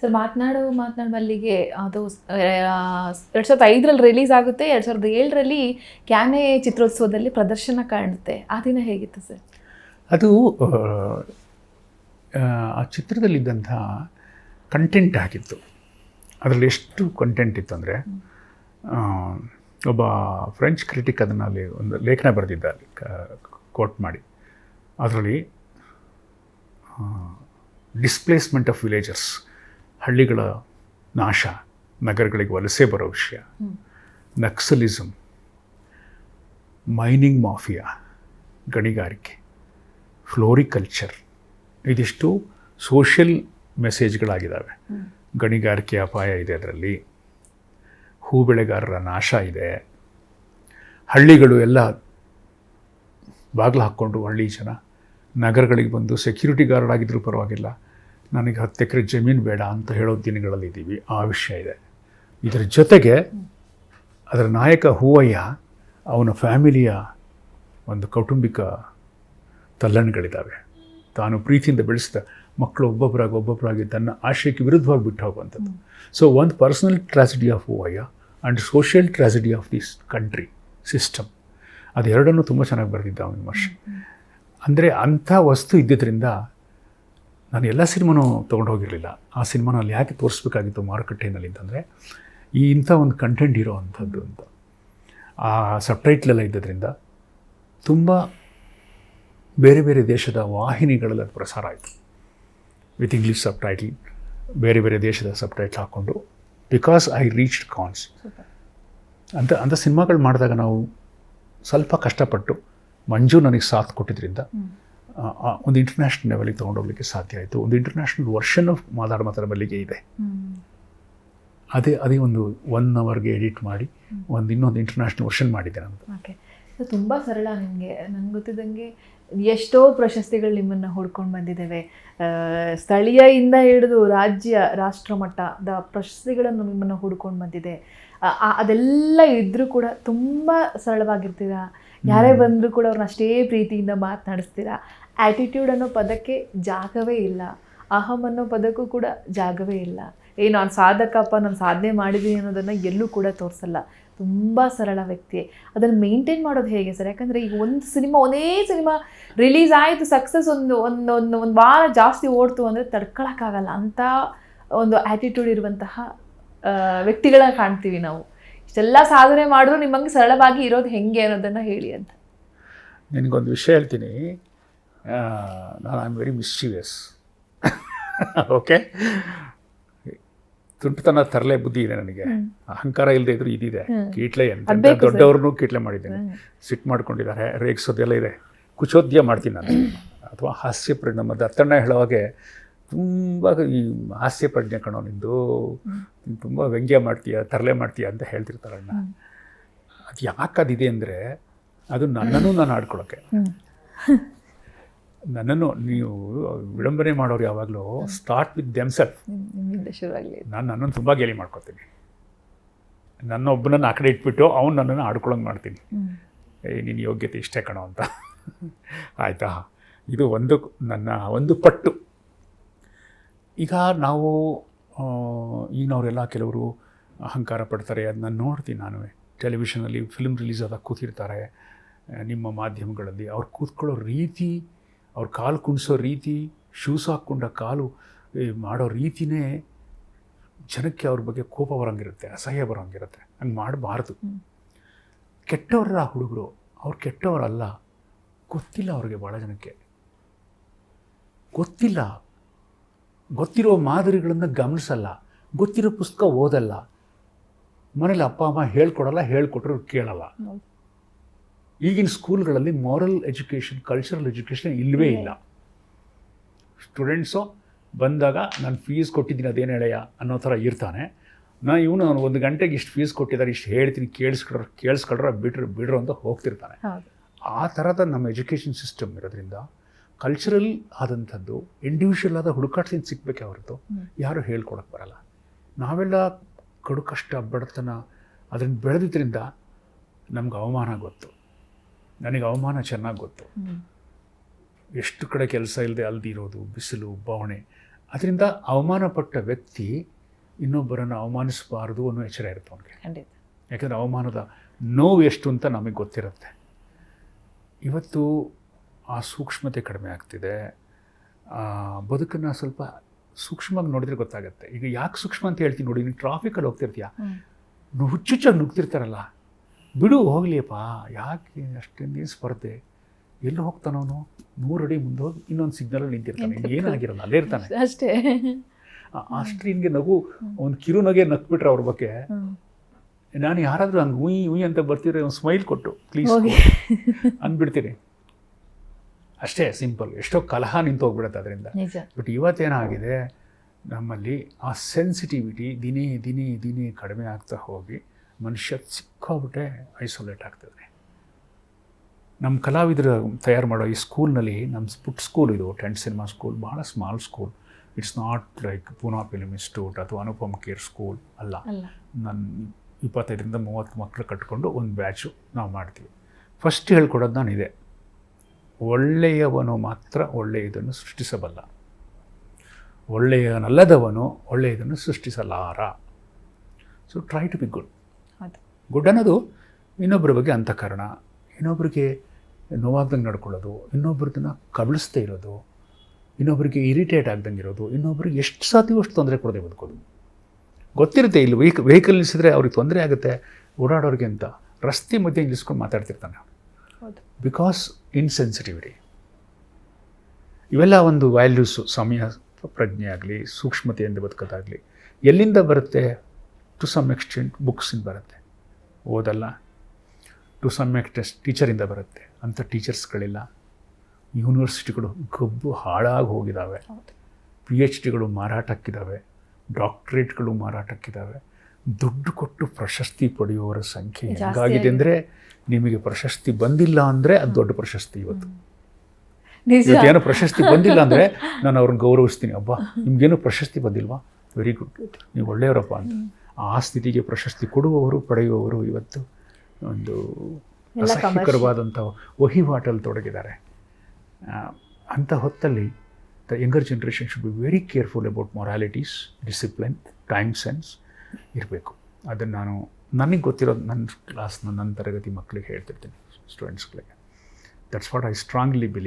Sir ಮಾತನಾಡುವಲ್ಲಿಗೆ ಅದು 2005ರಲ್ಲಿ release ಆಗುತ್ತೆ, 2007ರಲ್ಲಿ ಕ್ಯಾನೆ ಚಿತ್ರೋತ್ಸವದಲ್ಲಿ ಪ್ರದರ್ಶನ ಕಾಣುತ್ತೆ. ಆ ದಿನ ಹೇಗಿತ್ತು ಸರ್? ಅದು ಆ ಚಿತ್ರದಲ್ಲಿದ್ದಂಥ ಕಂಟೆಂಟ್ ಆಗಿತ್ತು. ಅದರಲ್ಲಿ ಎಷ್ಟು ಕಂಟೆಂಟ್ ಇತ್ತು ಅಂದರೆ, ಒಬ್ಬ ಫ್ರೆಂಚ್ ಕ್ರಿಟಿಕ್ ಅದನ್ನು ಅಲ್ಲಿ ಒಂದು ಲೇಖನ ಬರೆದಿದ್ದಾರೆ ಕೋಟ್ ಮಾಡಿ. ಅದರಲ್ಲಿ ಡಿಸ್ಪ್ಲೇಸ್ಮೆಂಟ್ ಆಫ್ ವಿಲೇಜರ್ಸ್, ಹಳ್ಳಿಗಳ ನಾಶ, ನಗರಗಳಿಗೆ ವಲಸೆ ಬರೋ ವಿಷಯ, ನಕ್ಸಲಿಸಮ್, ಮೈನಿಂಗ್ ಮಾಫಿಯಾ, ಗಣಿಗಾರಿಕೆ, ಫ್ಲೋರಿಕಲ್ಚರ್, ಇದಿಷ್ಟು ಸೋಷಿಯಲ್ ಮೆಸೇಜ್ಗಳಾಗಿದ್ದಾವೆ. ಗಣಿಗಾರಿಕೆ ಅಪಾಯ ಇದೆ, ಅದರಲ್ಲಿ ಹೂ ಬೆಳೆಗಾರರ ನಾಶ ಇದೆ, ಹಳ್ಳಿಗಳು ಎಲ್ಲ ಬಾಗಿಲು ಹಾಕ್ಕೊಂಡು ಹಳ್ಳಿ ಜನ ನಗರಗಳಿಗೆ ಬಂದು ಸೆಕ್ಯೂರಿಟಿ ಗಾರ್ಡ್ ಆಗಿದ್ರೂ ಪರವಾಗಿಲ್ಲ, ನನಗೆ 10 ಎಕರೆ ಜಮೀನು ಬೇಡ ಅಂತ ಹೇಳೋ ದಿನಗಳಲ್ಲಿದ್ದೀವಿ. ಆ ವಿಷಯ ಇದೆ. ಇದರ ಜೊತೆಗೆ ಅದರ ನಾಯಕ ಹೂವಯ್ಯ, ಅವನ ಫ್ಯಾಮಿಲಿಯ ಒಂದು ಕೌಟುಂಬಿಕ ತಲ್ಲಣಗಳಿದ್ದಾವೆ. ತಾನು ಪ್ರೀತಿಯಿಂದ ಬೆಳೆಸಿದ ಮಕ್ಕಳು ಒಬ್ಬೊಬ್ಬರಾಗಿ ತನ್ನ ಆಶಯಕ್ಕೆ ವಿರುದ್ಧವಾಗಿ ಬಿಟ್ಟು ಹೋಗುವಂಥದ್ದು. ಸೊ ಒಂದು personal tragedy of Hoovayya and social tragedy of this country system, ಅದೆರಡನ್ನೂ ತುಂಬ ಚೆನ್ನಾಗಿ ಬರೆದಿದ್ದ ಅವನ ವಿಮರ್ಶೆ. ಅಂದರೆ ಅಂಥ ವಸ್ತು ಇದ್ದಿದ್ದರಿಂದ ನಾನು ಎಲ್ಲ ಸಿನಿಮಾನೂ ತೊಗೊಂಡು ಹೋಗಿರಲಿಲ್ಲ. ಆ ಸಿನಿಮಾನ ಅಲ್ಲಿ ಯಾಕೆ ತೋರಿಸ್ಬೇಕಾಗಿತ್ತು ಮಾರುಕಟ್ಟೆಯಲ್ಲಿ ಅಂತಂದರೆ, ಈ ಇಂಥ ಒಂದು ಕಂಟೆಂಟ್ ಇರೋ ಅಂಥದ್ದು ಅಂತ. ಆ ಸಬ್ಟೈಟ್ಲೆಲ್ಲ ಇದ್ದದ್ರಿಂದ ತುಂಬ ಬೇರೆ ಬೇರೆ ದೇಶದ ವಾಹಿನಿಗಳಲ್ಲಿ ಅದು ಪ್ರಸಾರ ಆಯಿತು. ವಿತ್ ಇಂಗ್ಲೀಷ್ ಸಬ್ಟೈಟ್ಲ್, ಬೇರೆ ಬೇರೆ ದೇಶದ ಸಬ್ಟೈಟ್ಲ್ ಹಾಕ್ಕೊಂಡು, ಬಿಕಾಸ್ ಐ ರೀಚ್ಡ್ ಕಾನ್ಸ್ ಅಂಥ ಸಿನಿಮಾಗಳು ಮಾಡಿದಾಗ ನಾವು ಸ್ವಲ್ಪ ಕಷ್ಟಪಟ್ಟು ಮಂಜು ನನಗೆ ಸಾಥ್ ಕೊಟ್ಟಿದ್ದರಿಂದ ಒಂದು ಇಂಟರ್ನ್ಯಾಷನಲ್ ಲೆವೆಲಿಗೆ ತೊಗೊಂಡೋಗ್ಲಿಕ್ಕೆ ಸಾಧ್ಯ ಆಯಿತು. ಒಂದು ಇಂಟರ್ನ್ಯಾಷನಲ್ ವರ್ಷನ್ ಆಫ್ ಮಾತಾಡ ಮಲ್ಲಿಗೆ ಇದೆ. ಅದೇ ಒಂದು 1 ಅವರ್ಗೆ ಎಡಿಟ್ ಮಾಡಿ ಇನ್ನೊಂದು ಇಂಟರ್ನ್ಯಾಷನಲ್ ವರ್ಷನ್ ಮಾಡಿದ್ದೆ ನಾನು. ಓಕೆ, ತುಂಬ ಸರಳ. ನಿಮಗೆ ನನಗೆ ಗೊತ್ತಿದ್ದಂಗೆ ಎಷ್ಟೋ ಪ್ರಶಸ್ತಿಗಳು ನಿಮ್ಮನ್ನು ಹುಡ್ಕೊಂಡು ಬಂದಿದ್ದೇವೆ. ಸ್ಥಳೀಯದಿಂದ ಹಿಡಿದು ರಾಷ್ಟ್ರ ಮಟ್ಟದ ಪ್ರಶಸ್ತಿಗಳನ್ನು ನಿಮ್ಮನ್ನು ಹುಡ್ಕೊಂಡು ಬಂದಿದೆ. ಅದೆಲ್ಲ ಇದ್ದರೂ ಕೂಡ ತುಂಬ ಸರಳವಾಗಿರ್ತೀರಾ. ಯಾರೇ ಬಂದರೂ ಕೂಡ ಅವ್ರನ್ನ ಅಷ್ಟೇ ಪ್ರೀತಿಯಿಂದ ಮಾತನಾಡಿಸ್ತೀರಾ. ಆ್ಯಟಿಟ್ಯೂಡ್ ಅನ್ನೋ ಪದಕ್ಕೆ ಜಾಗವೇ ಇಲ್ಲ, ಅಹಂ ಅನ್ನೋ ಪದಕ್ಕೂ ಕೂಡ ಜಾಗವೇ ಇಲ್ಲ. ನಾನು ಸಾಧಕಪ್ಪ, ನಾನು ಸಾಧನೆ ಮಾಡಿದ್ದೀನಿ ಅನ್ನೋದನ್ನು ಎಲ್ಲೂ ಕೂಡ ತೋರಿಸಲ್ಲ. ತುಂಬ ಸರಳ ವ್ಯಕ್ತಿ. ಅದನ್ನು ಮೇಂಟೈನ್ ಮಾಡೋದು ಹೇಗೆ ಸರ್? ಯಾಕಂದರೆ ಈಗ ಒಂದೇ ಸಿನಿಮಾ ರಿಲೀಸ್ ಆಯಿತು, ಸಕ್ಸಸ್ ಒಂದು ವಾರ ಜಾಸ್ತಿ ಓಡ್ತು ಅಂದರೆ ತಡ್ಕೊಳಕ್ಕಾಗಲ್ಲ. ಅಂಥ ಒಂದು ಆ್ಯಟಿಟ್ಯೂಡ್ ಇರುವಂತಹ ವ್ಯಕ್ತಿಗಳ ಕಾಣ್ತೀವಿ ನಾವು. ಇಷ್ಟೆಲ್ಲ ಸಾಧನೆ ಮಾಡಿದ್ರು ನಿಮ್ಮಂಗೆ ಸರಳವಾಗಿ ಇರೋದು ಹೆಂಗೆ ಅನ್ನೋದನ್ನು ಹೇಳಿ ಅಂತ. ನಿನಗೊಂದು ವಿಷಯ ಹೇಳ್ತೀನಿ. ನಾನು I am very mischievous. Okay, ತುಂಟತನ ತರಲೆ ಬುದ್ಧಿ ಇದೆ ನನಗೆ. ಅಹಂಕಾರ ಇಲ್ಲದೆ ಇದ್ರು ಇದಿದೆ. ಕೀಟ್ಲೆ ಅಂತ ದೊಡ್ಡವ್ರನ್ನೂ ಕೀಟ್ಲೆ ಮಾಡಿದ್ದೇನೆ. ಸಿಟ್ಟು ಮಾಡ್ಕೊಂಡಿದ್ದಾರೆ, ರೇಗಿಸೋದೆಲ್ಲ ಇದೆ. ಕುಚೋದ್ಯ ಮಾಡ್ತೀನಿ ನಾನು. ಅಥವಾ ಹಾಸ್ಯ ಪ್ರಜ್ಞೆ, ನಮ್ಮ ದತ್ತಣ್ಣ ಹೇಳೋವಾಗೆ ತುಂಬ ಈ ಹಾಸ್ಯ ಪ್ರಜ್ಞೆ ಕಣೋ ನಿಂದು, ತುಂಬ ವ್ಯಂಗ್ಯ ಮಾಡ್ತೀಯ, ತರಲೆ ಮಾಡ್ತೀಯ ಅಂತ ಹೇಳ್ತಿರ್ತಾರಣ್ಣ. ಅದು ಯಾಕೆ ಅದಿದೆ ಅಂದರೆ, ಅದು ನನ್ನನ್ನು ನಾನು ಆಡ್ಕೊಳ್ಳೋಕ್ಕೆ. ನನ್ನನ್ನು ನೀವು ವಿಡಂಬನೆ ಮಾಡೋರು ಯಾವಾಗಲೂ ಸ್ಟಾರ್ಟ್ ವಿತ್ ದೆಮ್ಸೆಲ್ಫ್. ನಾನು ನನ್ನನ್ನು ತುಂಬ ಗೇಲಿ ಮಾಡ್ಕೊತೀನಿ. ನನ್ನೊಬ್ಬನನ್ನು ಆ ಕಡೆ ಇಟ್ಬಿಟ್ಟು ಅವ್ನು ನನ್ನನ್ನು ಆಡ್ಕೊಳ್ಳೋಂಗೆ ಮಾಡ್ತೀನಿ. ನಿನ್ನ ಯೋಗ್ಯತೆ ಇಷ್ಟೇ ಕಣೋ ಅಂತ. ಆಯಿತಾ? ಇದು ನನ್ನ ಒಂದು ಪಟ್ಟು. ಈಗ ಈಗಿನವರೆಲ್ಲ ಕೆಲವರು ಅಹಂಕಾರ ಪಡ್ತಾರೆ. ಅದು ನಾನು ನೋಡ್ತೀನಿ. ನಾನು ಟೆಲಿವಿಷನಲ್ಲಿ ಫಿಲ್ಮ್ ರಿಲೀಸ್ ಆದಾಗ ಕೂತಿರ್ತಾರೆ, ನಿಮ್ಮ ಮಾಧ್ಯಮಗಳಲ್ಲಿ ಅವ್ರು ಕೂತ್ಕೊಳ್ಳೋ ರೀತಿ, ಅವ್ರ ಕಾಲು ಕುಣಿಸೋ ರೀತಿ, ಶೂಸ್ ಹಾಕ್ಕೊಂಡ ಕಾಲು ಮಾಡೋ ರೀತಿನೇ ಜನಕ್ಕೆ ಅವ್ರ ಬಗ್ಗೆ ಕೋಪ ಬರೋಂಗಿರುತ್ತೆ, ಅಸಹ್ಯ ಬರೋಂಗಿರುತ್ತೆ. ಹಂಗೆ ಮಾಡಬಾರ್ದು. ಕೆಟ್ಟವರ ಹುಡುಗರು, ಅವ್ರು ಕೆಟ್ಟವರಲ್ಲ. ಗೊತ್ತಿಲ್ಲ ಅವ್ರಿಗೆ, ಭಾಳ ಜನಕ್ಕೆ ಗೊತ್ತಿಲ್ಲ. ಗೊತ್ತಿರೋ ಮಾದರಿಗಳನ್ನು ಗಮನಿಸಲ್ಲ, ಗೊತ್ತಿರೋ ಪುಸ್ತಕ ಓದಲ್ಲ, ಮನೇಲಿ ಅಪ್ಪ ಅಮ್ಮ ಹೇಳ್ಕೊಡಲ್ಲ, ಹೇಳ್ಕೊಟ್ರು ಕೇಳಲ್ಲ. ಈಗಿನ ಸ್ಕೂಲ್ಗಳಲ್ಲಿ ಮಾರಲ್ ಎಜುಕೇಷನ್, ಕಲ್ಚರಲ್ ಎಜುಕೇಷನ್ ಇಲ್ಲವೇ ಇಲ್ಲ. ಸ್ಟೂಡೆಂಟ್ಸು ಬಂದಾಗ ನಾನು ಫೀಸ್ ಕೊಟ್ಟಿದ್ದೀನಿ ಅದೇನು ಹೇಳಯ್ಯ ಅನ್ನೋ ಥರ ಇರ್ತಾನೆ. ಇವನು 1 ಗಂಟೆಗೆ ಇಷ್ಟು ಫೀಸ್ ಕೊಟ್ಟಿದ್ದಾರೆ, ಇಷ್ಟು ಹೇಳ್ತೀನಿ, ಕೇಳಿಸ್ಕೊಳ್ರ ಬಿಡ್ರು ಅಂತ ಹೋಗ್ತಿರ್ತಾನೆ. ಆ ಥರದ ನಮ್ಮ ಎಜುಕೇಷನ್ ಸಿಸ್ಟಮ್ ಇರೋದ್ರಿಂದ ಕಲ್ಚರಲ್ ಆದಂಥದ್ದು ಇಂಡಿವಿಜುವಲ್ ಆದ ಹುಡುಕಾಟದಿಂದ ಸಿಕ್ಕಬೇಕೆ ಹೊರತು ಯಾರು ಹೇಳ್ಕೊಡಕ್ಕೆ ಬರಲ್ಲ. ನಾವೆಲ್ಲ ಕಡು ಕಷ್ಟ, ಬಡತನ ಅದನ್ನು ಬೆಳೆದಿದ್ದರಿಂದ ನಮ್ಗೆ ಅವಮಾನ ಗೊತ್ತು. ನನಗೆ ಅವಮಾನ ಚೆನ್ನಾಗಿ ಗೊತ್ತು. ಎಷ್ಟು ಕಡೆ ಕೆಲಸ ಇಲ್ಲದೆ ಅಲ್ದಿರೋದು, ಬಿಸಿಲು, ಬವಣೆ, ಅದರಿಂದ ಅವಮಾನಪಟ್ಟ ವ್ಯಕ್ತಿ ಇನ್ನೊಬ್ಬರನ್ನು ಅವಮಾನಿಸಬಾರ್ದು ಅನ್ನೋ ಎಚ್ಚರ ಇರುತ್ತೆ ಅವನಿಗೆ. ಖಂಡಿತ. ಯಾಕಂದರೆ ಅವಮಾನದ ನೋವು ಎಷ್ಟು ಅಂತ ನಮಗೆ ಗೊತ್ತಿರುತ್ತೆ. ಇವತ್ತು ಆ ಸೂಕ್ಷ್ಮತೆ ಕಡಿಮೆ ಆಗ್ತಿದೆ. ಬದುಕನ್ನು ಸ್ವಲ್ಪ ಸೂಕ್ಷ್ಮವಾಗಿ ನೋಡಿದ್ರೆ ಗೊತ್ತಾಗುತ್ತೆ. ಈಗ ಯಾಕೆ ಸೂಕ್ಷ್ಮ ಅಂತ ಹೇಳ್ತೀನಿ ನೋಡಿ, ನೀನು ಟ್ರಾಫಿಕಲ್ಲಿ ಹೋಗ್ತಿರ್ತೀಯ, ಹುಚ್ಚುಚ್ಚಾಗಿ ನುಗ್ತಿರ್ತಾರಲ್ಲ, ಬಿಡು ಹೋಗ್ಲಿಯಪ್ಪ, ಯಾಕೆ ಅಷ್ಟೇನು ಸ್ಪರ್ಧೆ, ಎಲ್ಲಿ ಹೋಗ್ತಾನವನು, 100 ಅಡಿ ಮುಂದೆ ಹೋಗಿ ಇನ್ನೊಂದು ಸಿಗ್ನಲಲ್ಲಿ ನಿಂತಿರ್ತಾನೆ, ಏನಾಗಿರಲ್ಲ, ಅಲ್ಲೇ ಇರ್ತಾನೆ ಅಷ್ಟೇ. ಅಷ್ಟು ನಿನಗೆ ನಗು, ಒಂದು ಕಿರು ನಗೆ ನಕ್ಬಿಟ್ರೆ ಅವ್ರ ಬಗ್ಗೆ. ನಾನು ಯಾರಾದರೂ ಹಂಗೆ ಉಯ್ ಅಂತ ಬರ್ತಿದ್ರೆ ಒಂದು ಸ್ಮೈಲ್ ಕೊಟ್ಟು ಪ್ಲೀಸ್ ಅಂದ್ಬಿಡ್ತೀನಿ ಅಷ್ಟೇ, ಸಿಂಪಲ್. ಎಷ್ಟೋ ಕಲಹ ನಿಂತು ಹೋಗ್ಬಿಡುತ್ತೆ ಅದರಿಂದ. ಬಟ್ ಇವತ್ತೇನಾಗಿದೆ, ನಮ್ಮಲ್ಲಿ ಆ ಸೆನ್ಸಿಟಿವಿಟಿ ದಿನೇ ದಿನೇ ದಿನೇ ಕಡಿಮೆ ಆಗ್ತಾ ಹೋಗಿ ಮನುಷ್ಯ ಸಿಕ್ಕೋಗ್ಬಿಟ್ಟೆ ಐಸೋಲೇಟ್ ಆಗ್ತದೆ. ನಮ್ಮ ಕಲಾವಿದರು ತಯಾರು ಮಾಡೋ ಈ ಸ್ಕೂಲ್ನಲ್ಲಿ, ನಮ್ಮ ಪುಟ್ ಸ್ಕೂಲ್ ಇದು, ಟೆಂಟ್ ಸಿನಿಮಾ ಸ್ಕೂಲ್, ಭಾಳ small school. It's not like Poona film institute ಅಥವಾ ಅನುಪಮ್ ಕೇರ್ ಸ್ಕೂಲ್ ಅಲ್ಲ. ನಾನು 25-30 ಮಕ್ಕಳು ಕಟ್ಕೊಂಡು ಒಂದು ಬ್ಯಾಚು ನಾವು ಮಾಡ್ತೀವಿ. ಫಸ್ಟ್ ಹೇಳ್ಕೊಡೋದು ನಾನಿದೆ, ಒಳ್ಳೆಯವನು ಮಾತ್ರ ಒಳ್ಳೆಯದನ್ನು ಸೃಷ್ಟಿಸಬಲ್ಲ, ಒಳ್ಳೆಯವನಲ್ಲದವನು ಒಳ್ಳೆಯದನ್ನು ಸೃಷ್ಟಿಸಲಾರ. So try to be good. Good ಅನ್ನೋದು ಇನ್ನೊಬ್ಬರ ಬಗ್ಗೆ ಅಂತಃಕರಣ, ಇನ್ನೊಬ್ಬರಿಗೆ ನೋವಾಗ್ದಂಗೆ ನಡ್ಕೊಳ್ಳೋದು, ಇನ್ನೊಬ್ಬರದನ್ನು ಕಬಳಿಸ್ದೇ ಇರೋದು, ಇನ್ನೊಬ್ಬರಿಗೆ ಇರಿಟೇಟ್ ಆಗ್ದಂಗೆ ಇರೋದು, ಇನ್ನೊಬ್ಬರಿಗೆ ಎಷ್ಟು ಸಾಧ್ಯವೋ ಅಷ್ಟು ತೊಂದರೆ ಕೊಡದೆ ಬದುಕೋದು. ಗೊತ್ತಿರುತ್ತೆ, ಇಲ್ಲಿ ವೆಹಿಕಲ್ ನಿಲ್ಲಿಸಿದ್ರೆ ಅವ್ರಿಗೆ ತೊಂದರೆ ಆಗುತ್ತೆ ಓಡಾಡೋರಿಗೆ ಅಂತ, ರಸ್ತೆ ಮಧ್ಯೆ ನಿಲ್ಲಿಸ್ಕೊಂಡು ಮಾತಾಡ್ತಿರ್ತಾನೆ. ಬಿಕಾಸ್ ಇನ್ಸೆನ್ಸಿಟಿವಿಟಿ. ಇವೆಲ್ಲ ಒಂದು ವ್ಯಾಲ್ಯೂಸು, ಸಮಯ ಪ್ರಜ್ಞೆ ಆಗಲಿ, ಸೂಕ್ಷ್ಮತೆಯಿಂದ ಬದುಕೋದಾಗಲಿ ಎಲ್ಲಿಂದ ಬರುತ್ತೆ? ಟು ಸಮ್ ಎಕ್ಸ್ಟೆಂಟ್ ಬುಕ್ಸಿಂದ ಬರುತ್ತೆ, ಓದಲ್ಲ. ಟು ಸಮ್ ಎಕ್ಸ್ಟೆಂಟ್ ಟೀಚರಿಂದ ಬರುತ್ತೆ. ಅಂಥ ಟೀಚರ್ಸ್ಗಳಿಲ್ಲ. ಯೂನಿವರ್ಸಿಟಿಗಳು ಗಬ್ಬು ಹಾಳಾಗಿ ಹೋಗಿದ್ದಾವೆ. PhDಗಳು ಮಾರಾಟಕ್ಕಿದ್ದಾವೆ, ಡಾಕ್ಟ್ರೇಟ್ಗಳು ಮಾರಾಟಕ್ಕಿದ್ದಾವೆ. ದುಡ್ಡು ಕೊಟ್ಟು ಪ್ರಶಸ್ತಿ ಪಡೆಯುವವರ ಸಂಖ್ಯೆ ಹೆಂಗಾಗಿದೆ ಅಂದರೆ, ನಿಮಗೆ ಪ್ರಶಸ್ತಿ ಬಂದಿಲ್ಲ ಅಂದರೆ ಅದು ದೊಡ್ಡ ಪ್ರಶಸ್ತಿ. ಇವತ್ತೇನೋ ಪ್ರಶಸ್ತಿ ಬಂದಿಲ್ಲ ಅಂದರೆ ನಾನು ಅವ್ರನ್ನ ಗೌರವಿಸ್ತೀನಿ. ಅಬ್ಬಾ, ನಿಮಗೇನು ಪ್ರಶಸ್ತಿ ಬಂದಿಲ್ವಾ, ವೆರಿ ಗುಡ್, ನೀವು ಒಳ್ಳೆಯವರಪ್ಪ ಅಂತ. ಆ ಸ್ಥಿತಿಗೆ ಪ್ರಶಸ್ತಿ ಕೊಡುವವರು ಪಡೆಯುವವರು ಇವತ್ತು ಒಂದು ಅಸಹ್ಯಕರವಾದಂಥ ವಹಿವಾಟಲ್ಲಿ ತೊಡಗಿದ್ದಾರೆ. ಅಂಥ ಹೊತ್ತಲ್ಲಿ the younger generation should be very careful about moralities, discipline, time sense ಇರಬೇಕು. ಅದನ್ನು ನಾನು ನನಗೆ ಗೊತ್ತಿರೋದು ನನ್ನ ತರಗತಿ ಮಕ್ಕಳಿಗೆ ಹೇಳ್ತಿರ್ತೀನಿ, ಸ್ಟೂಡೆಂಟ್ಸ್ಗಳಿಗೆ. That's what I strongly believe.